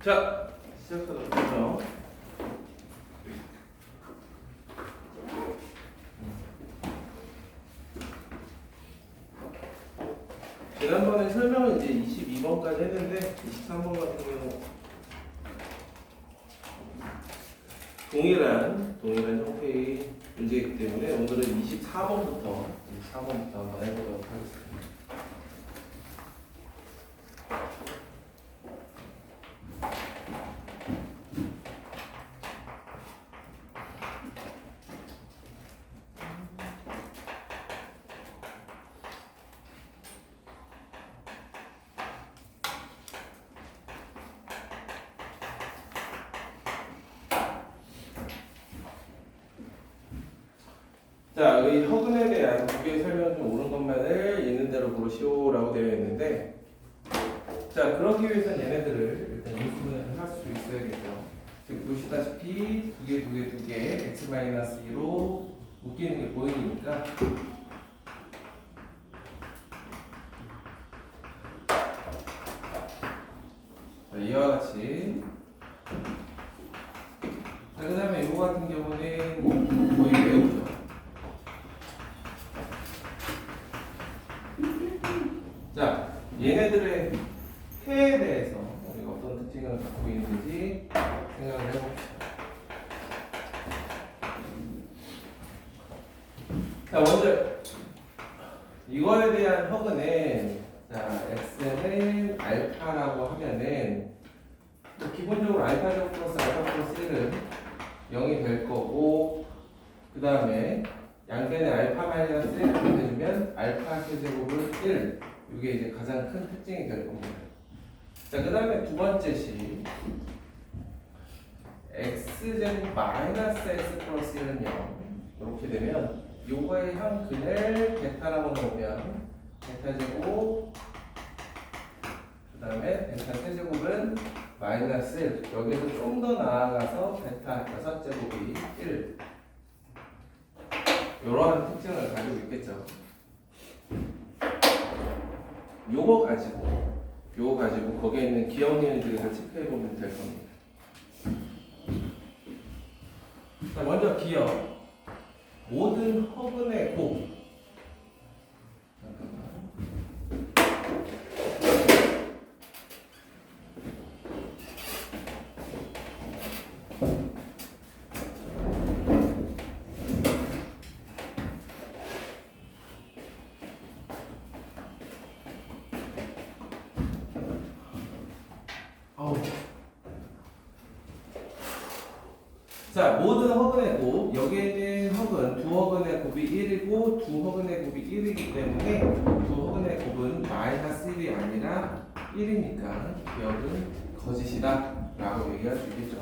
자, 시작하도록 하죠. 지난번에 설명은 이제 22번까지 했는데 23번 같은 경우 동일한 형태의 문제이기 때문에 오늘은 24번부터 한번 해보도록 하겠습니다. 자, 이 허근에 대한 두 개의 설명 중 옳은 것만을 있는 대로 고르시오라고 되어 있는데, 자, 그러기 위해서는 얘네들을 일단 인수분해를 할 수 있어야겠죠. 즉, 보시다시피 두 개 x-2로 묶이는 게 보이니까 자, 이와 같이. 자, 그 다음에 이거 같은 경우는 거의 외우죠. 자, 얘네들의 해에 대해서 우리가 어떤 특징을 갖고 있는지 생각을 해봅시다. 자, 먼저 이거에 대한 허근은, 자, x는 알파라고 하면은 기본적으로 알파 제곱 플러스 알파 플러스 1은 0이 될 거고, 그 다음에 양변에 알파 마이너스 1을 해주면 알파 세제곱은 1. 이게 이제 가장 큰 특징이 될 겁니다. 자, 그 다음에 두 번째 식 x제곱 마이너스 x 플러스 1은 0. 이렇게 되면 요거의 형근을 베타라고 넣으면 베타제곱, 그 다음에 베타 세제곱은 마이너스 1. 여기서 좀 더 나아가서 베타 6제곱이 1. 이러한 특징을 가지고 있겠죠. 요거 가지고 거기에 있는 기억니은들을 체크해 보면 될 겁니다. 자, 먼저 기억. 모든 허근의 곱. 자, 모든 허근의 곱, 여기에 있는 허근, 두 허근의 곱이 1이고 두 허근의 곱이 1이기 때문에 두 허근의 곱은 마이너스 1이 아니라 1이니까 기억은 거짓이다 라고 얘기할 수 있겠죠.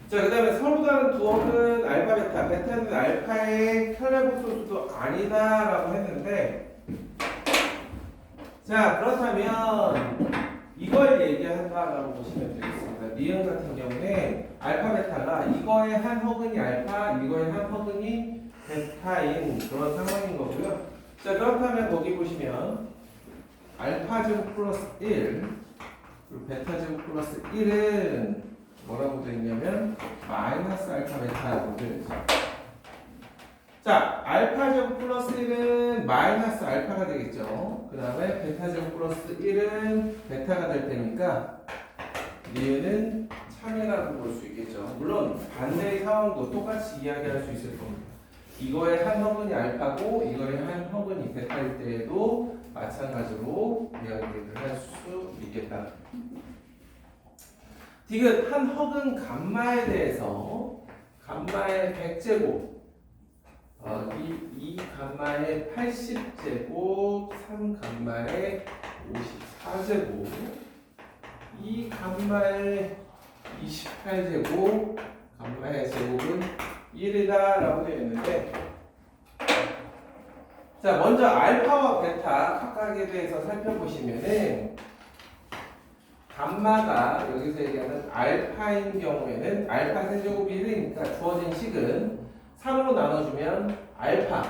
자, 그 다음에 서로 다른 두 허근 알파 베타, 베타는 알파의 혈례복소수도 아니다 라고 했는데, 자, 그렇다면 이걸 얘기한다라고 보시면 되겠습니다. 니은 같은 경우에 알파 베타가 이거의 한 허근이 알파, 이거의 한 허근이 베타인 그런 상황인 거고요. 자, 그렇다면 거기 보시면 알파 제곱 플러스 1 그리고 베타 제곱 플러스 1은 뭐라고 되어 있냐면 마이너스 알파 베타라고 되어 있어요. 자, 알파 제곱 플러스 1은 마이너스 알파가 되겠죠. 그 다음에 베타 제곱 플러스 1은 베타가 될 테니까 니은은 참이라고 볼 수 있겠죠. 물론 반대의 상황도 똑같이 이야기할 수 있을 겁니다. 이거의 한 허근이 알파고 이거의 한 허근이 베타일 때에도 마찬가지로 이야기를 할 수 있겠다. 디귿 한 허근 감마에 대해서 감마의 100제곱 이 감마의 80제곱 3감마의 54제곱 이 감마의 28제곱 감마의 제곱은 1이다 라고 되어 있는데, 자 먼저 알파와 베타 각각에 대해서 살펴보시면은 감마가 여기서 얘기하는 알파인 경우에는 알파 세제곱이 1이니까 주어진 식은 3으로 나눠주면 알파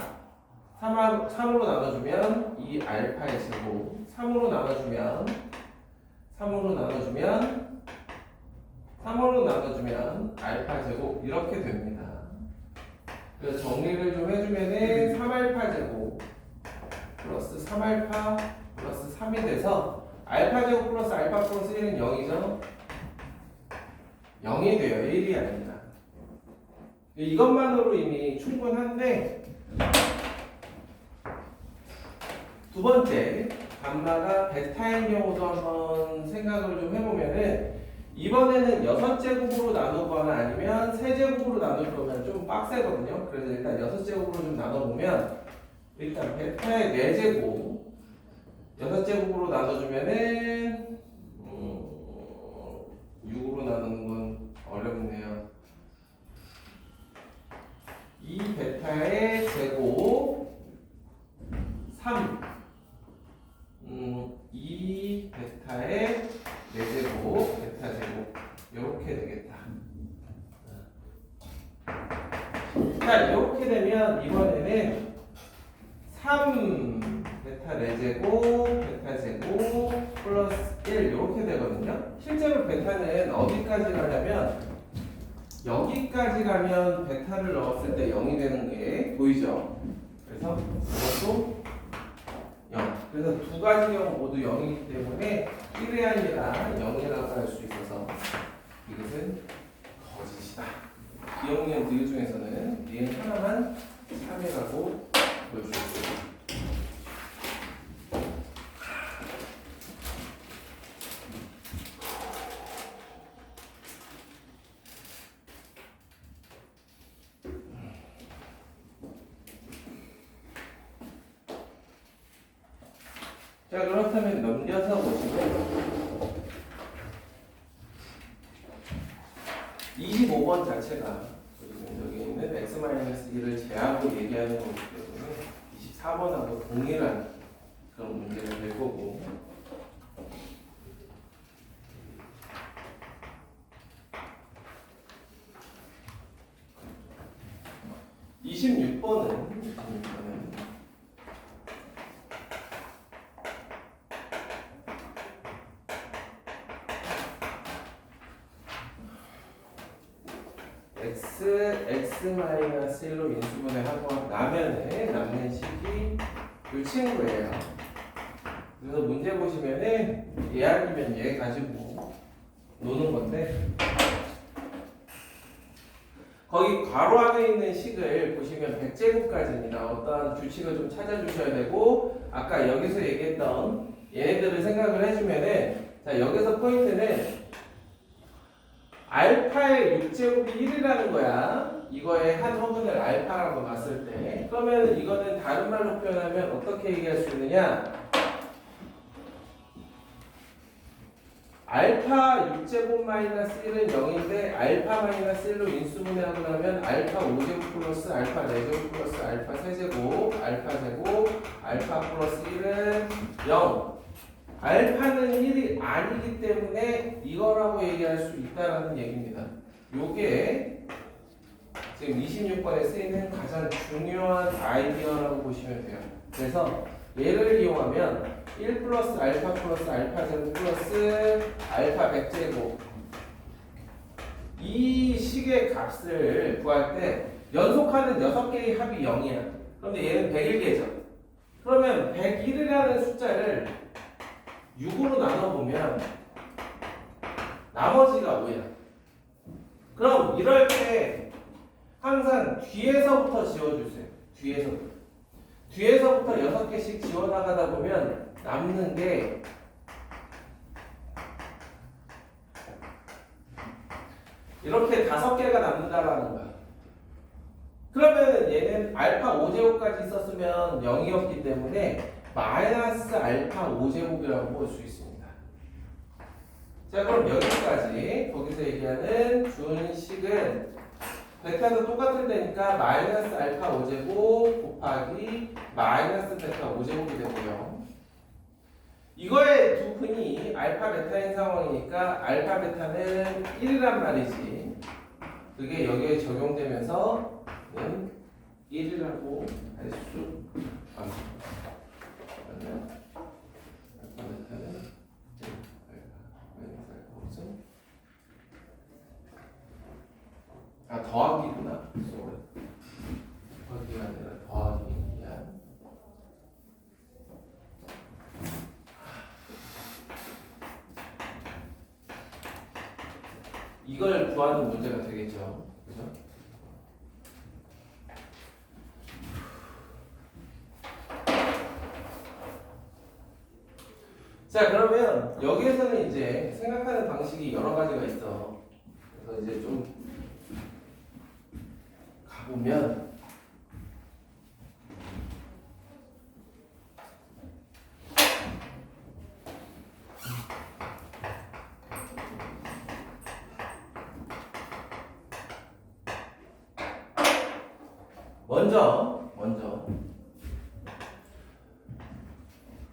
3으로 나눠주면 이 알파의 제곱 3으로 나눠주면 알파 제곱 이렇게 됩니다. 그래서 정리를 좀 해주면은 3알파 제곱 플러스 3알파 플러스 3이 돼서 알파 제곱 플러스 알파 플러스 1은 0이죠. 0이 돼요. 1이 아닙니다. 이것만으로 이미 충분한데, 두 번째 감마가 베타인 경우도 한번 생각을 좀 해보면은, 이번에는 6제곱으로 나누거나 아니면 3제곱으로 나눌 거면 좀 빡세거든요. 그래서 일단 6제곱으로 좀 나눠보면, 일단 베타의 4제곱 6제곱으로 나눠주면은 6으로 나누는 건 어렵네요. 이 베타의 제곱 3 이 베타의 4제곱 베타 제곱 이렇게 되겠다. 자 이렇게 되면 이번에는 3 베타 4제곱 베타 제곱 플러스 1 이렇게 되거든요. 실제로 베타는 어디까지 가냐면 여기까지 가면 베타를 넣었을 때 0이 되는 게 보이죠. 그래서 이것도 0. 그래서 두 가지 경우 모두 0이기 때문에 1이 아니라 0이라고 할 수 있어서 이것은 거짓이다. 기억력 니은 중에서는 니은 하나만 3이라고 보여줄 수 있습니다. 자 그렇다면 넘겨서 보시면 25번 자체가 여기 있는 x-1을 제하고 얘기하는 거기 때문에 24번하고 동일한 그런 문제가 될 거고, 26번은 x-1로 인수분해하고 나면은 남는 식이 이 친구예요. 그래서 문제 보시면은 얘 아니면 얘 가지고 노는 건데, 거기 괄호 안에 있는 식을 보시면 100제곱까지입니다. 어떠한 규칙을 좀 찾아주셔야 되고, 아까 여기서 얘기했던 얘네들을 생각을 해주면은, 자 여기서 포인트는 알파의 6제곱이 1이라는 거야. 이거의 한 허근을 알파라고 봤을 때. 그러면 이거는 다른 말로 표현하면 어떻게 얘기할 수 있느냐? 알파 6제곱 마이너스 1은 0인데 알파 마이너스 1로 인수분해하고 나면 알파 5제곱 플러스 알파 4제곱 플러스 알파 3제곱 알파 제곱 알파 플러스 1은 0. 알파는 1이 아니기 때문에 이거라고 얘기할 수 있다는 얘기입니다. 요게 지금 26번에 쓰이는 가장 중요한 아이디어라고 보시면 돼요. 그래서 얘를 이용하면 1 플러스 알파 플러스 알파 제곱 플러스 알파 100제곱 이 식의 값을 구할 때 연속하는 6개의 합이 0이야. 그런데 얘는 101개죠. 그러면 101이라는 숫자를 6으로 나눠보면 나머지가 5야. 그럼 이럴 때 항상 뒤에서부터 지워주세요. 뒤에서부터 6개씩 지워나가다 보면 남는 게 이렇게 5개가 남는다라는 거야. 그러면 얘는 알파 5제곱까지 있었으면 0이었기 때문에 마이너스 알파 5제곱이라고 볼 수 있습니다. 자, 그럼 여기까지 거기서 얘기하는 준식은 베타도 똑같을 때니까 마이너스 알파 5제곱 곱하기 마이너스 베타 5제곱이 되고요. 이거의 두 근이 알파 베타인 상황이니까 알파 베타는 1이란 말이지. 그게 여기에 적용되면서 1이라고 할 수 있습니다. 그러면 알파 베타는 1, 마이너스 알파 5제곱. 아, 더하기구나. 더하기가 아니라 더하기야. 이걸 구하는 문제가 되겠죠. 그죠? 자, 그러면 여기에서는 이제 생각하는 방식이 여러 가지가 있어. 그래서 이제 좀 가보면 먼저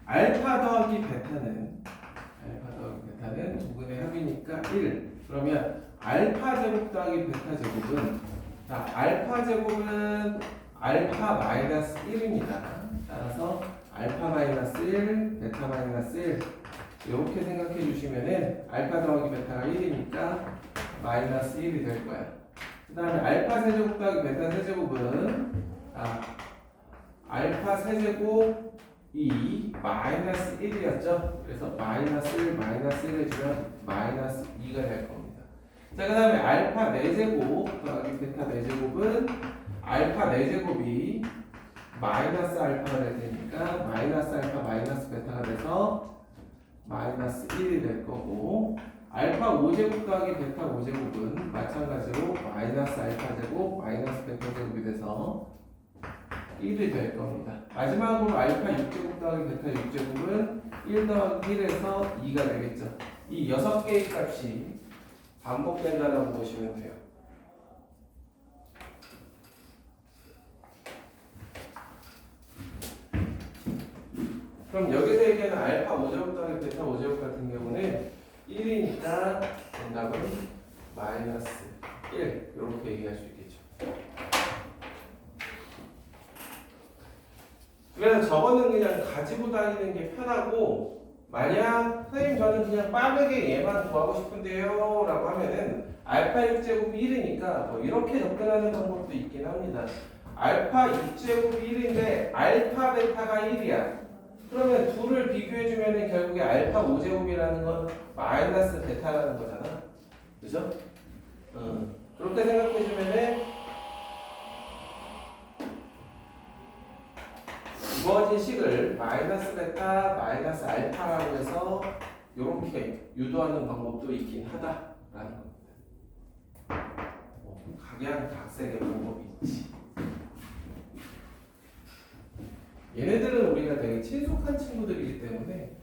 알파 더하기 베타는 두 근의 합이니까 1. 그러면 알파 제곱 더하기 베타 제곱은 자, 알파 제곱은 알파 마이너스 1입니다. 따라서 알파 마이너스 1, 베타 마이너스 1 이렇게 생각해 주시면은 알파 더하기 베타가 1이니까 마이너스 1이 될 거야. 그 다음에 알파 세제곱 더하기 베타 세제곱은 알파 세제곱 2 마이너스 1이었죠. 그래서 마이너스 1 마이너스 1 해주면 마이너스 2가 될 겁니다. 자, 그 다음에 알파 4제곱 더하기 베타 4제곱은 알파 4제곱이 마이너스 알파가 될 테니까 마이너스 알파 마이너스 베타가 돼서 마이너스 1이 될 거고, 알파 5제곱 더하기 베타 5제곱은 마찬가지로 마이너스 알파 제곱 마이너스 베타 제곱이 돼서 1이 될 겁니다. 마지막으로 알파 6제곱 더하기 베타 6제곱은 1 더하기 1에서 2가 되겠죠. 이 6개의 값이 반복된다고 보시면 돼요. 그럼 여기서 얘기하는 알파 5제곱 더하기 베타 5제곱 같은 경우는 1이니까 정답은 마이너스 1 이렇게 얘기할 수 있겠죠. 그래서 저거는 그냥 가지고 다니는 게 편하고, 만약 선생님 저는 그냥 빠르게 얘만 구하고 싶은데요 라고 하면은 알파 6제곱이 1이니까 뭐 이렇게 접근하는 방법도 있긴 합니다. 알파 6제곱이 1인데 알파 베타가 1이야. 그러면 둘을 비교해주면 결국에 알파 5제곱이라는 건 마이너스 베타라는 거잖아. 그죠? 그렇게 생각해주면은 주어진 식을 마이너스 베타, 마이너스 알파라고 해서 이렇게 유도하는 방법도 있긴 하다라는 겁니다. 각양각색의 방법이 있지. 얘네들은 우리가 되게 친숙한 친구들이기 때문에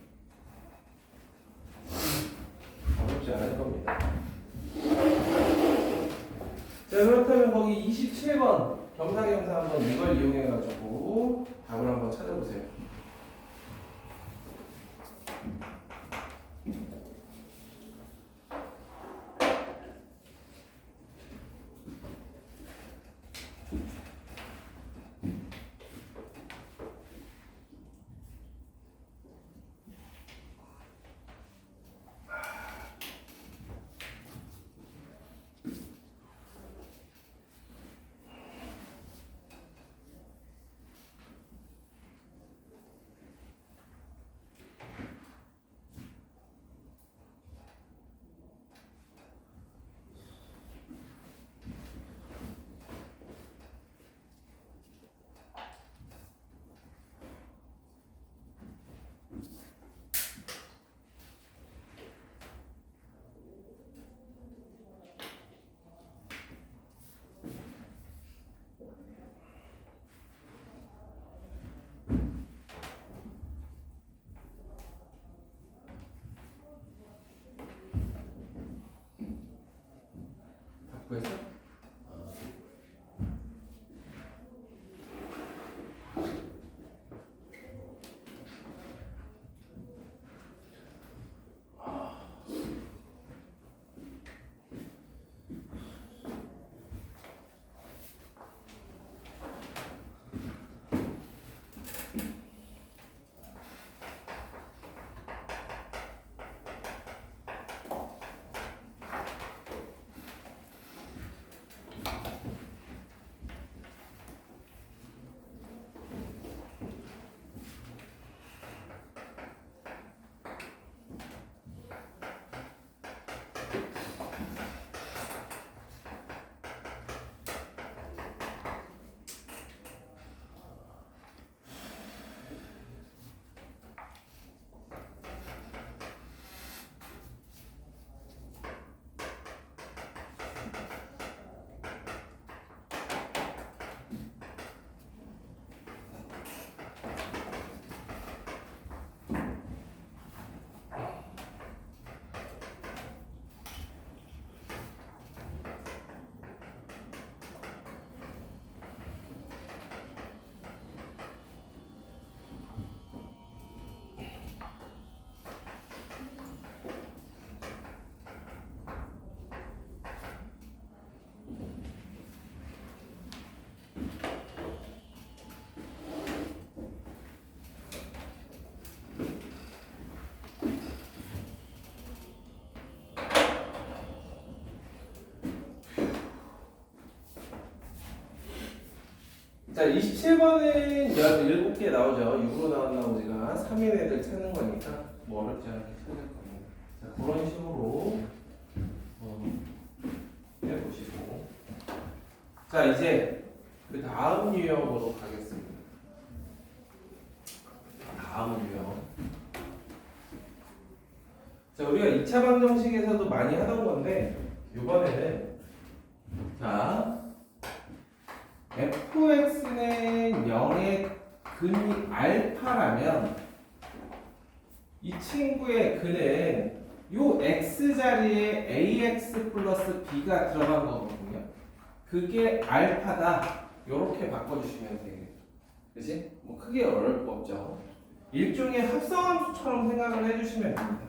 어렵지 않을 겁니다. 자, 그렇다면 거기 27번 겸사겸사 한번 이걸 이용해가지고 답을 한번 찾아보세요. 자, 27번은 17개 나오죠. 6으로 나왔나 우리가 3인 애들 찾는 거니까 뭐 어렵지 않게 찾을 겁니다. 자, 그런 식으로 해보시고. 자, 이제 그 다음 유형으로 가겠습니다. 다음 유형. 자, 우리가 2차 방정식에서도 많이 하던 건데 이번에는 자, fx는 0의 근이 알파라면 이 친구의 근은 요 x자리에 ax 플러스 b가 들어간 거거든요. 그게 알파다. 요렇게 바꿔주시면 되겠죠. 그치? 뭐 크게 어려울 거 없죠. 일종의 합성함수처럼 생각을 해주시면 됩니다.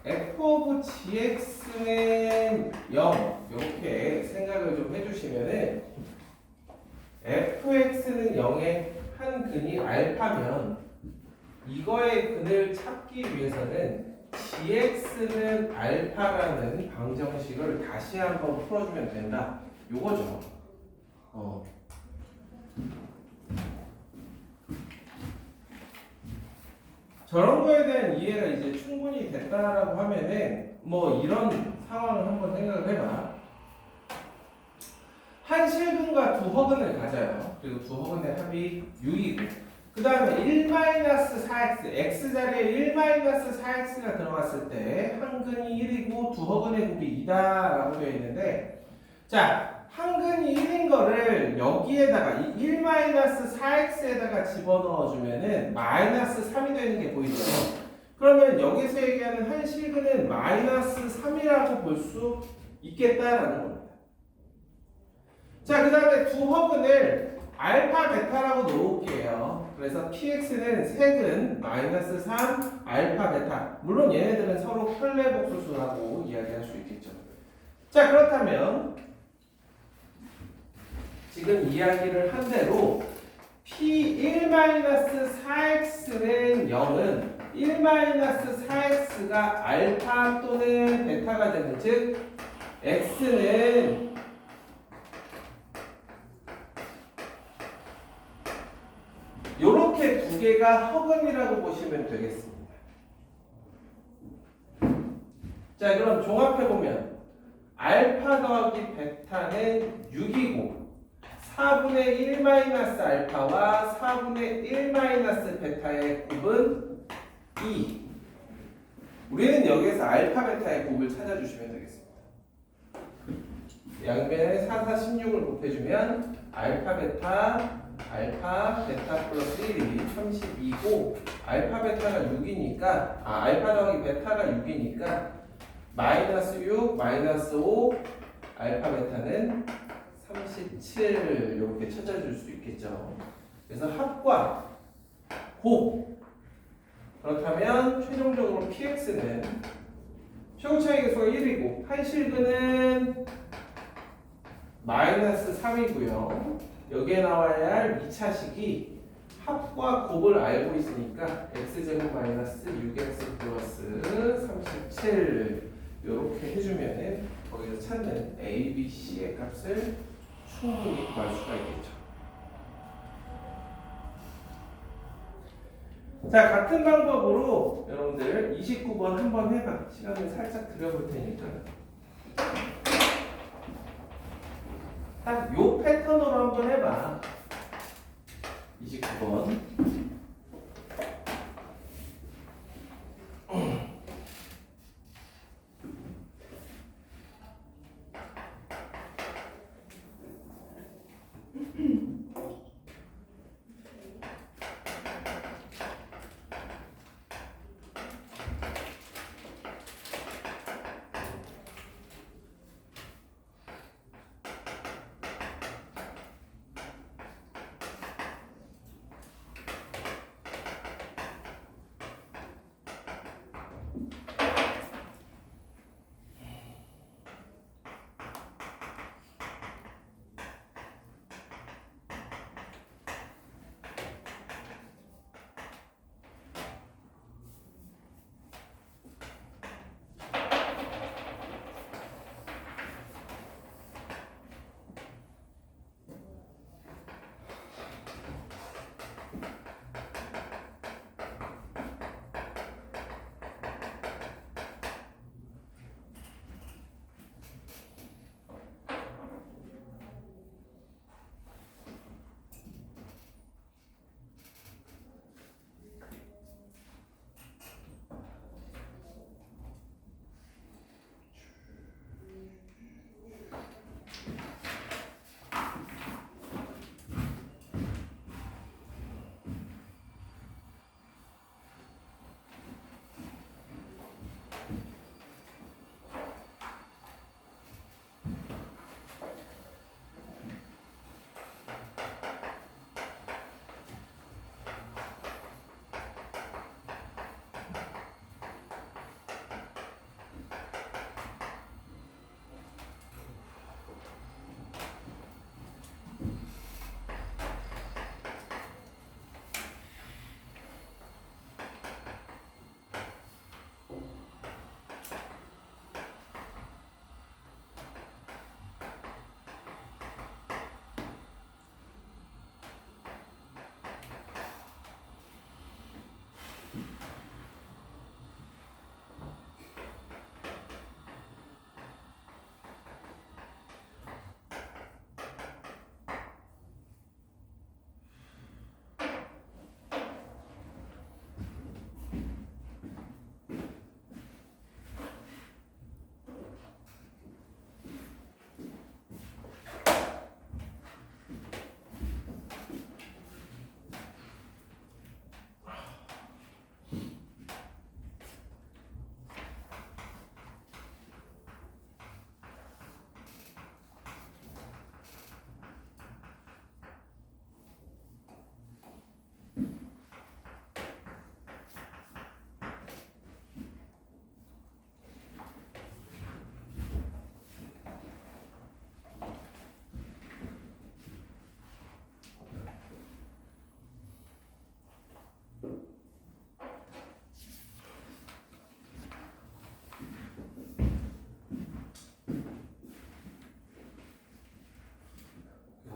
f of gx는 0 이렇게 생각을 좀 해주시면은 fx는 0의 한 근이 알파면 이거의 근을 찾기 위해서는 gx는 알파라는 방정식을 다시 한번 풀어주면 된다. 요거죠. 저런 거에 대한 이해가 이제 충분히 됐다라고 하면은 뭐 이런 상황을 한번 생각을 해봐. 한 실근과 두 허근을 가져요. 그리고 두 허근의 합이 6이고 그 다음에 1-4x x자리에 1-4x가 들어갔을 때 한 근이 1이고 두 허근의 곱이 2다 라고 되어 있는데 자 한 근이 1인 거를 여기에다가 이 1-4x에다가 집어넣어 주면은 -3이 되는 게 보이죠. 그러면 여기서 얘기하는 한 실근은 -3이라고 볼 수 있겠다라는 겁니다. 자, 그 다음에 두 허근을 알파 베타라고 놓을게요. 그래서 px는 세근 -3 알파 베타. 물론 얘네들은 서로 편례복소수라고 이야기할 수 있겠죠. 자, 그렇다면 지금 이야기를 한 대로 P1-4x는 0은 1-4x가 알파 또는 베타가 되는 즉 x는 요렇게 두 개가 허근이라고 보시면 되겠습니다. 자, 그럼 종합해보면 알파 더하기 베타는 6이고 4분의 1 알파와 4분의 1 베타의 곱은 2. 우리는 여기에서 알파 베타의 곱을 찾아주시면 되겠습니다. 양변에 4, 4, 16을 곱해주면 알파 베타 플러스 1이 32고 알파 베타가 6이니까 알파 더하기 베타가 6이니까 -6, -5 알파 베타는 37 이렇게 찾아줄 수 있겠죠. 그래서 합과 곱 그렇다면 최종적으로 px는 최고차의 계수가 1이고 한 실근은 -3이고요. 여기에 나와야 할 2차식이 합과 곱을 알고 있으니까 x제곱 마이너스 6x 플러스 37 이렇게 해주면은 거기서 찾는 a, b, c의 값을 충분히 구할 수가 있겠죠. 자, 같은 방법으로 여러분들 29번 한번 해봐. 시간을 살짝 드려볼 테니까. 딱 요 패턴으로 한번 해봐. 29번.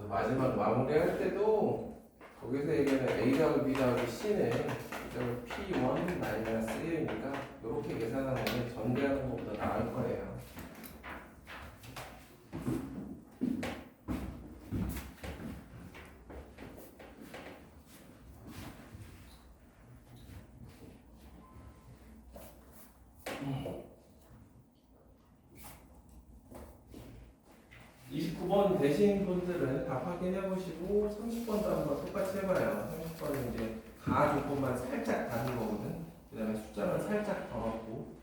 마지막 마무리할 때도 거기서 얘기하는 A 더하기 B 더하기 C는 P1 마이너스 1이니까 이렇게 계산하는 게 전개하는 것보다 나을 거예요. 음. 29번 대신 분들은 답 확인해 보시고 30번도 한번 똑같이 해봐요. 30번은 이제 가 조건만 살짝 다른 거거든. 그 다음에 숫자만 살짝 더 넣고.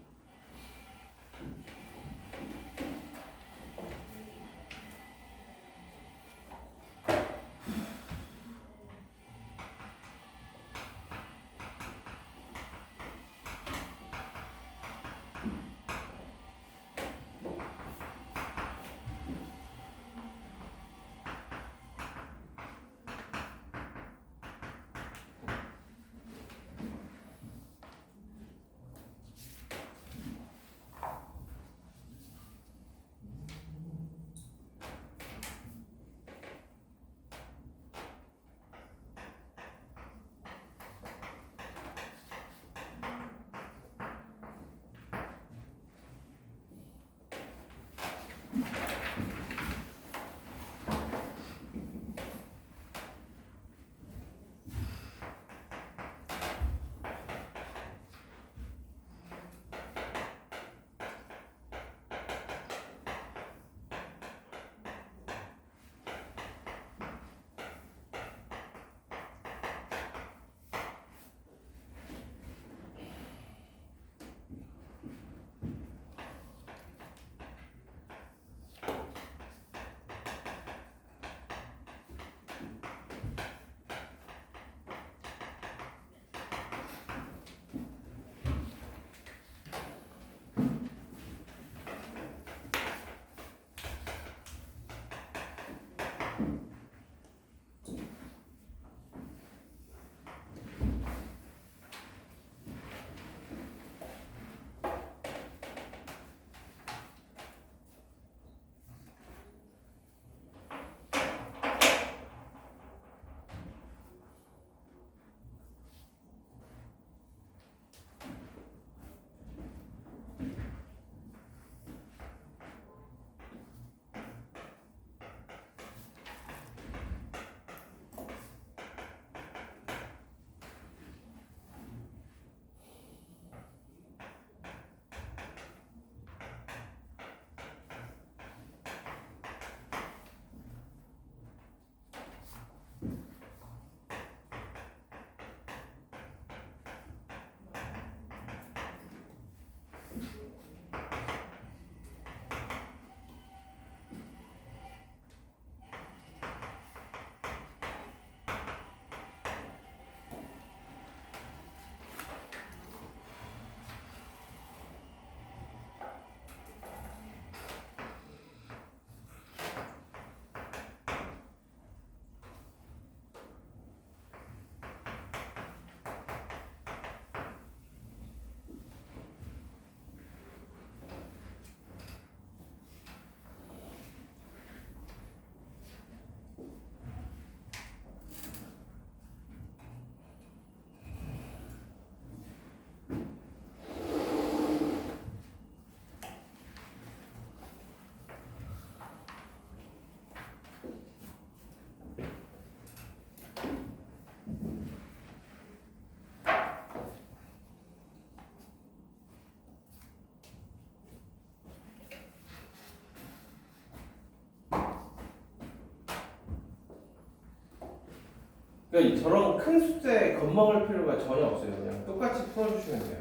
그러니까 저런 큰 숫자에 겁먹을 필요가 전혀 없어요. 그냥 똑같이 풀어주시면 돼요.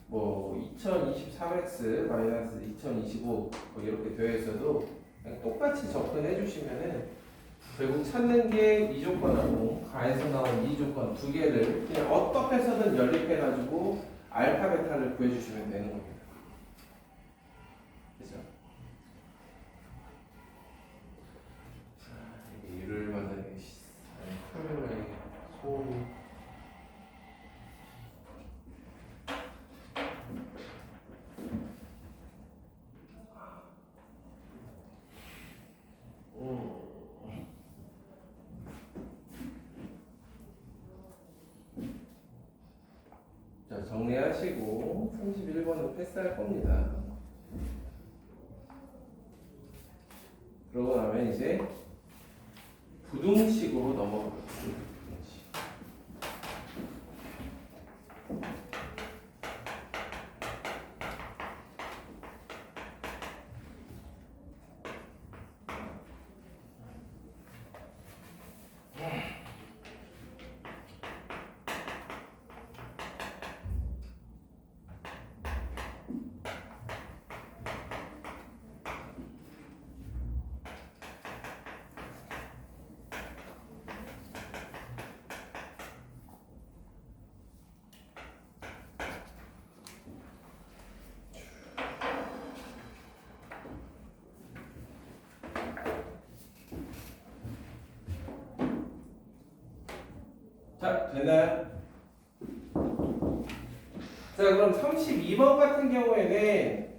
뭐 2023x 마이너스 2025 뭐 이렇게 되어 있어도 그냥 똑같이 접근해 주시면은 결국 찾는 게 이 조건하고 가에서 나온 이 조건 두 개를 그냥 어떻게 해서든 연립해 가지고 알파 베타를 구해 주시면 되는 겁니다. 그죠? 자, 이게 일을 만드는 게 카메라의 소음이 정리하시고 31번은 패스할 겁니다. 그러고 나면 이제 부등식으로 넘어가겠습니다. 자, 됐나요? 자, 그럼 32번 같은 경우에는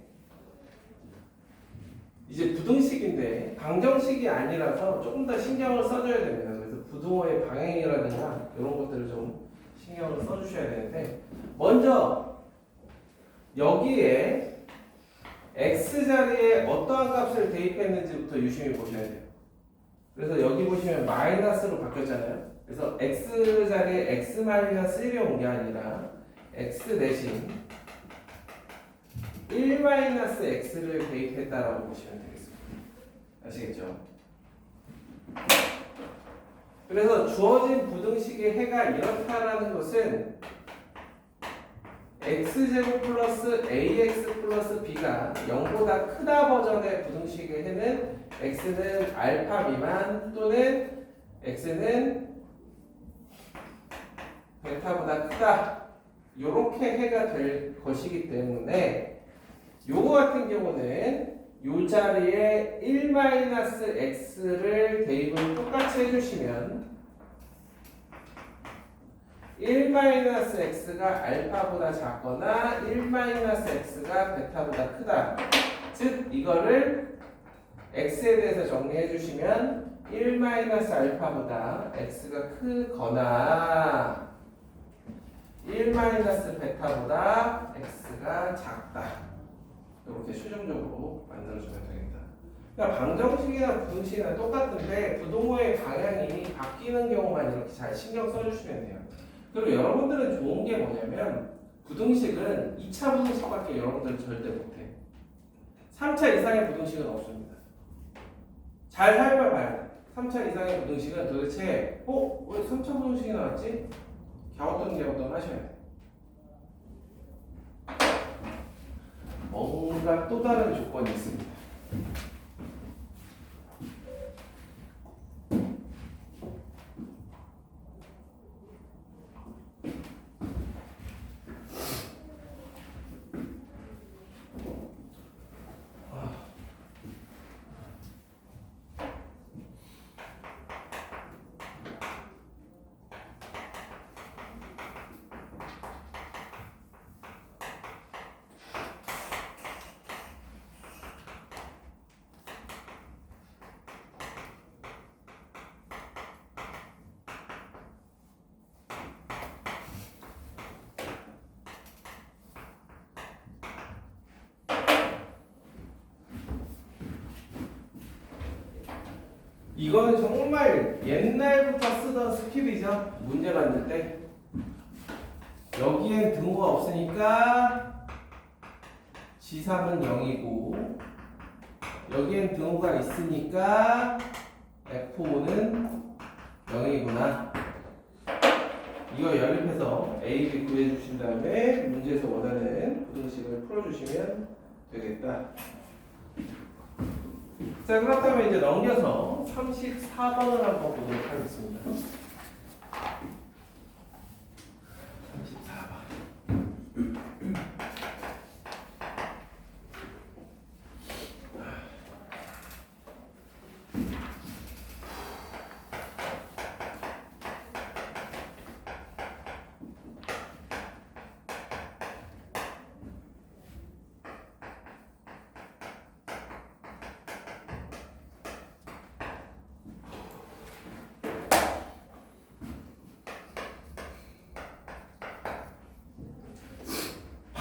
이제 부등식인데 방정식이 아니라서 조금 더 신경을 써줘야 됩니다. 그래서 부등호의 방향이라든가 이런 것들을 좀 신경을 써주셔야 되는데, 먼저 여기에 x자리에 어떠한 값을 대입했는지부터 유심히 보셔야 돼요. 그래서 여기 보시면 마이너스로 바뀌었잖아요. 그래서 x자리에 x-1이 온 게 아니라 x 대신 1-x를 대입했다라고 보시면 되겠습니다. 아시겠죠? 그래서 주어진 부등식의 해가 이렇다라는 것은 x제곱 플러스 ax 플러스 b가 0보다 크다 버전의 부등식의 해는 x는 알파 미만 또는 x는 베타보다 크다, 이렇게 해가 될 것이기 때문에 요거 같은 경우는 요 자리에 1-x를 대입을 똑같이 해주시면 1-x가 알파보다 작거나 1-x가 베타보다 크다, 즉 이거를 x에 대해서 정리해 주시면 1-알파보다 x가 크거나 1-베타보다 x가 작다, 이렇게 수정적으로 만들어주면 되겠다. 그러니까 방정식이나 부등식이나 똑같은데 부등호의 방향이 바뀌는 경우만 이렇게 잘 신경 써주시면 돼요. 그리고 여러분들은 좋은 게 뭐냐면 부등식은 2차 부등식밖에 여러분들은 절대 못해. 3차 이상의 부등식은 없습니다. 잘 살펴봐야 돼. 3차 이상의 부등식은 도대체 왜 3차 부등식이 나왔지? 갸우뚱 하셔야 돼. 뭔가 또 다른 조건이 있습니다. 이거는 정말 옛날부터 쓰던 스킬이죠. 문제 만들 때 여기엔 등호가 없으니까 G3은 0이고 여기엔 등호가 있으니까 F5는 0이구나. 이거 연립해서 A, B 구해주신 다음에 문제에서 원하는 부등식을 풀어주시면 되겠다. 자, 그렇다면 이제 넘겨서 34번을 한번 보도록 하겠습니다. 34번.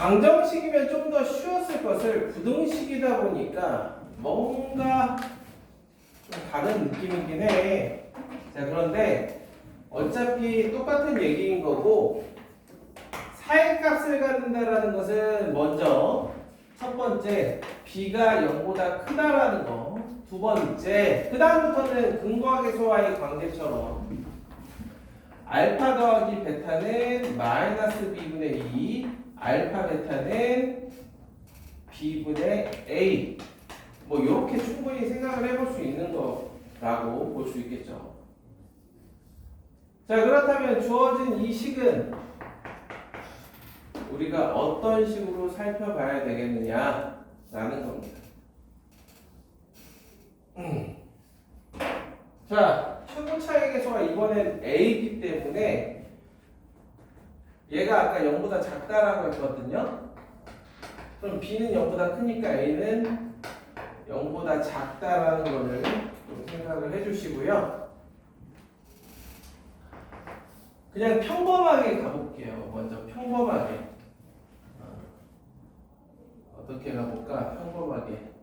방정식이면 좀 더 쉬웠을 것을 부등식이다 보니까 뭔가 좀 다른 느낌이긴 해. 자, 그런데 어차피 똑같은 얘기인 거고, 사이값을 갖는다라는 것은 먼저 첫 번째 b가 0보다 크다라는 거, 두 번째 그 다음부터는 근거하계수와의 관계처럼 알파 더하기 베타는 마이너스 b분의 2, 알파 베타는 b분의 a, 뭐 이렇게 충분히 생각을 해볼 수 있는 거라고 볼 수 있겠죠. 자, 그렇다면 주어진 이 식은 우리가 어떤 식으로 살펴봐야 되겠느냐라는 겁니다. 자, 최고 차이계수가 이번엔 a이기 때문에 얘가 아까 0보다 작다라고 했거든요. 그럼 b는 0보다 크니까 a는 0보다 작다라는 거를 좀 생각을 해주시고요. 그냥 평범하게 가볼게요. 먼저 평범하게. 어떻게 가볼까? 평범하게.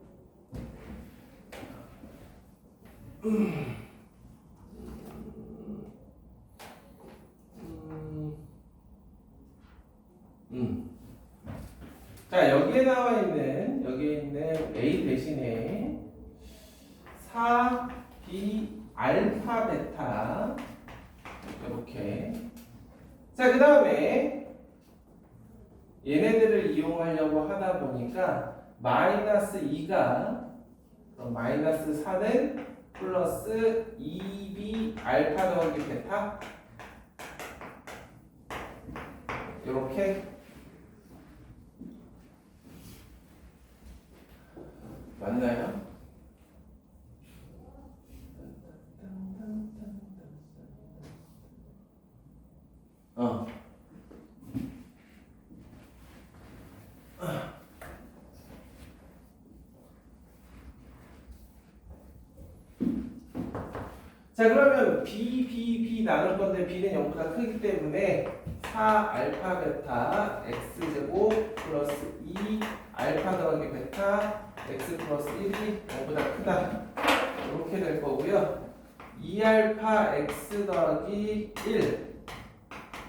자, 여기에 있는 A 대신에 4B 알파 베타 이렇게. 자, 그 다음에 얘네들을 이용하려고 하다 보니까 마이너스 2가 마이너스 4는 플러스 2B 알파 더하기 베타 이렇게 맞나요? 자, 그러면 B 나눌 건데 B는 0보다 크기 때문에 4 알파 베타 X제곱 플러스 2 알파 더하기 베타 X 플러스 1이 0보다 크다. 이렇게 될 거고요. 2 알파 X 더하기 1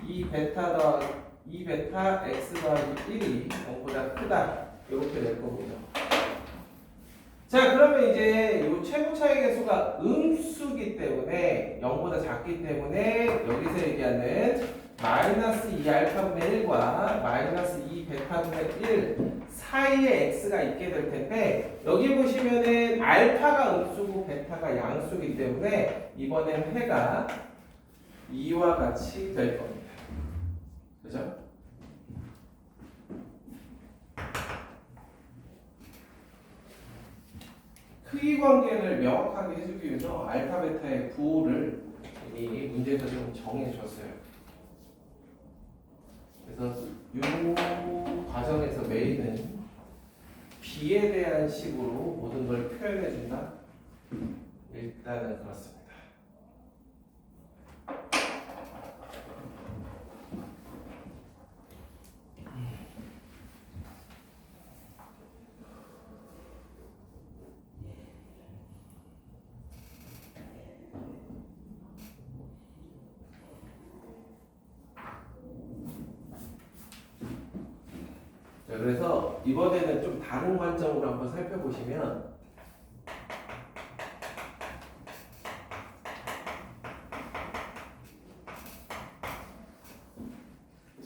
2 베타 X 더하기 1이 0보다 크다. 이렇게 될 거고요. 자, 그러면 이제 이 최고 차이 계수가 음수기 때문에 0보다 작기 때문에 여기서 얘기하는 마이너스 2 알파분의 1과 마이너스 2 베타분의 1 사이에 x가 있게 될 텐데, 여기 보시면은 알파가 음수고 베타가 양수기 때문에 이번엔 해가 이와 같이 될 겁니다. 그죠? 크기 관계를 명확하게 해주기 위해서 알파 베타의 부호를 이 문제에서 좀 정해줬어요. 그래서 이 과정에서 메인은 B에 대한 식으로 모든 걸 표현해준다. 일단은 그렇습니다. 그래서 이번에는 좀 다른 관점으로 한번 살펴보시면,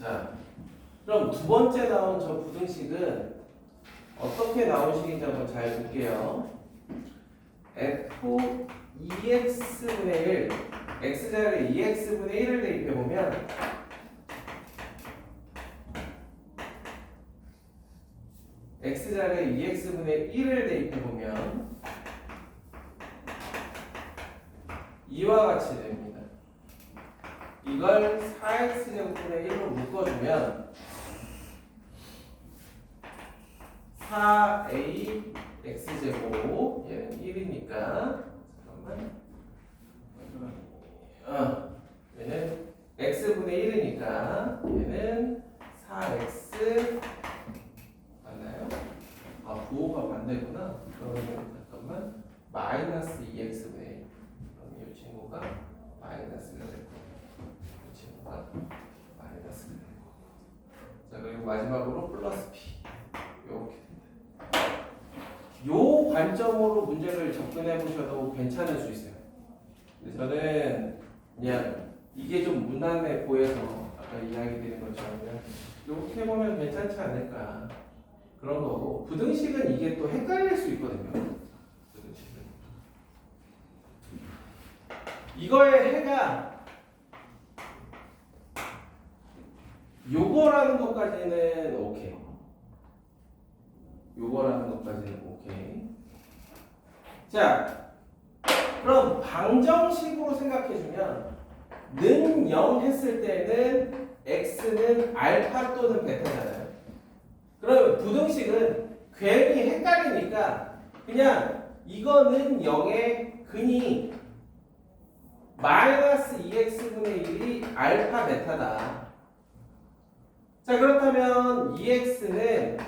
자, 그럼 두 번째 나온 저 부등식은 어떻게 나온 식인지 한번 잘 볼게요. f 2x분의 1 x자리에 2x분의 1을 대입해보면 x자리에 2x분의 1을 대입해보면 이와 같이 됩니다. 이걸 4x제곱분의 1로 묶어주면 4a x제곱, 얘는 1이니까 잠깐만, 얘는 x분의 1이니까 얘는 4x 방법으로 문제를 접근해 보셔도 괜찮을 수 있어요. 근데 저는 그냥 이게 좀 무난해 보여서 아까 이야기 드린 것처럼 그냥 이렇게 보면 괜찮지 않을까 그런 거고, 부등식은 이게 또 헷갈릴 수 있거든요. 부등식은 이거의 해가 요거라는 것까지는 오케이. 요거라는 것까지는 오케이. 자, 그럼 방정식으로 생각해주면 는 0 했을 때는 x는 알파 또는 베타잖아요. 그러면 부등식은 괜히 헷갈리니까 그냥 이거는 0의 근이 마이너스 2x분의 1이 알파 베타다. 자, 그렇다면 2x는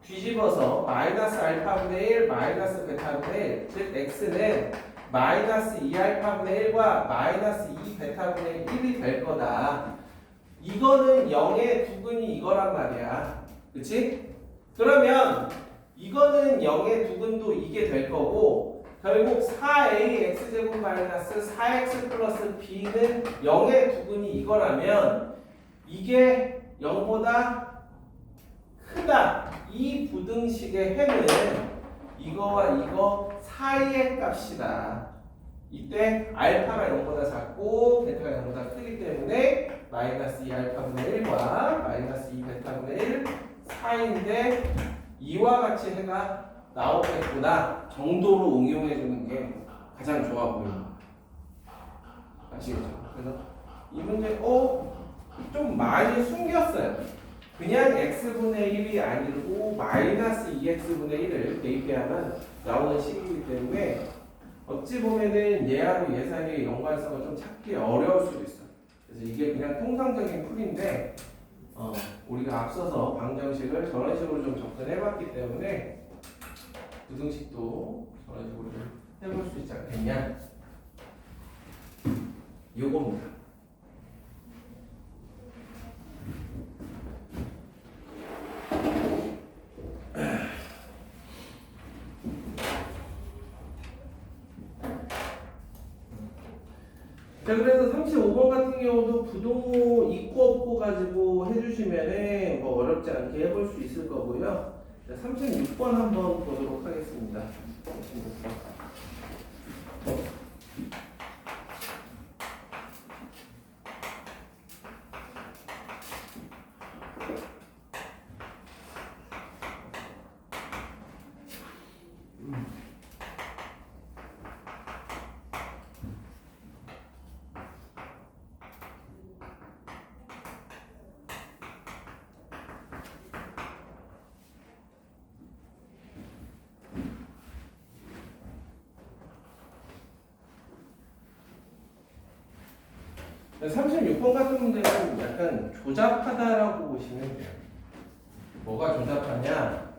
뒤집어서 마이너스 알파분의 1 마이너스 베타분의 1, 즉 x는 마이너스 2알파분의 1과 마이너스 2베타분의 1이 될 거다. 이거는 0의 두근이 이거란 말이야. 그치? 그러면 이거는 0의 두근도 이게 될 거고, 결국 4ax제곱 마이너스 4x 플러스 b는 0의 두근이 이거라면 이게 0보다 크다. 이 부등식의 해는 이거와 이거 사이의 값이다. 이때 알파가 0보다 작고 베타가 0보다 크기 때문에 마이너스 2알파분의 1과 마이너스 2베타분의 1 사이인데 이와 같이 해가 나오겠구나 정도로 응용해 주는 게 가장 좋아 보입니다. 아시겠죠? 그래서 이 문제 좀 많이 숨겼어요. 그냥 x분의 1이 아니고 마이너스 2x분의 1을 대입해야만 나오는 식이기 때문에 어찌 보면은 얘하고 얘 사이의 연관성을 좀 찾기 어려울 수도 있어요. 그래서 이게 그냥 통상적인 풀인데 우리가 앞서서 방정식을 저런 식으로 좀 접근해봤기 때문에 부등식도 저런 식으로 좀 해볼 수 있지 않겠냐, 요겁니다. 자, 그래서 35번 같은 경우도 부동호 있고 없고 가지고 해주시면은 뭐 어렵지 않게 해볼 수 있을 거고요. 자, 36번 한번 보도록 하겠습니다. 36번. 네, 36번 같은 문제는 약간 조잡하다라고 보시면 돼요. 뭐가 조잡하냐?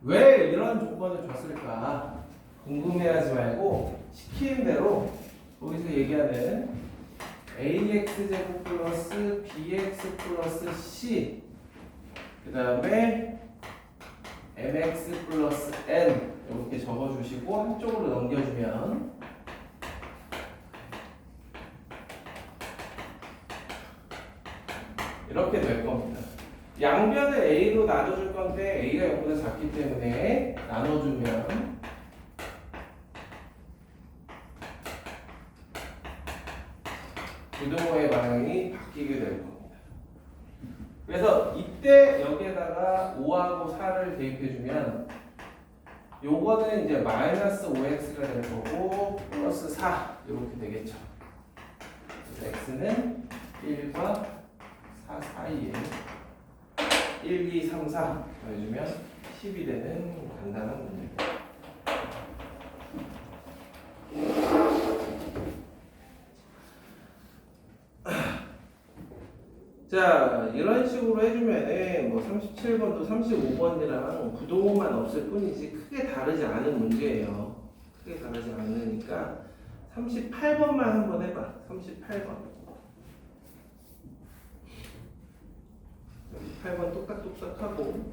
왜 이런 조건을 줬을까? 궁금해하지 말고 시키는 대로 거기서 얘기하는 ax제곱 플러스 bx 플러스 c 그 다음에 mx 플러스 n 이렇게 적어주시고 한쪽으로 넘겨주면 이렇게 될 겁니다. 양변을 a로 나눠줄 건데 a가 0보다 작기 때문에 나눠주면 부등호의 방향이 바뀌게 될 겁니다. 그래서 이때 여기에다가 5하고 4를 대입해주면 요거는 이제 마이너스 5x가 될 거고 플러스 4 이렇게 되겠죠. 그래서 x는 1과 4 사이에 1, 2, 3, 4 더해주면 10이 되는 간단한 문제입니다. 자, 이런 식으로 해주면 뭐 37번도 35번이랑 부동호만 없을 뿐이지 크게 다르지 않은 문제예요. 크게 다르지 않으니까 38번만 한번 해봐. 38번. 38번 똑딱똑딱 하고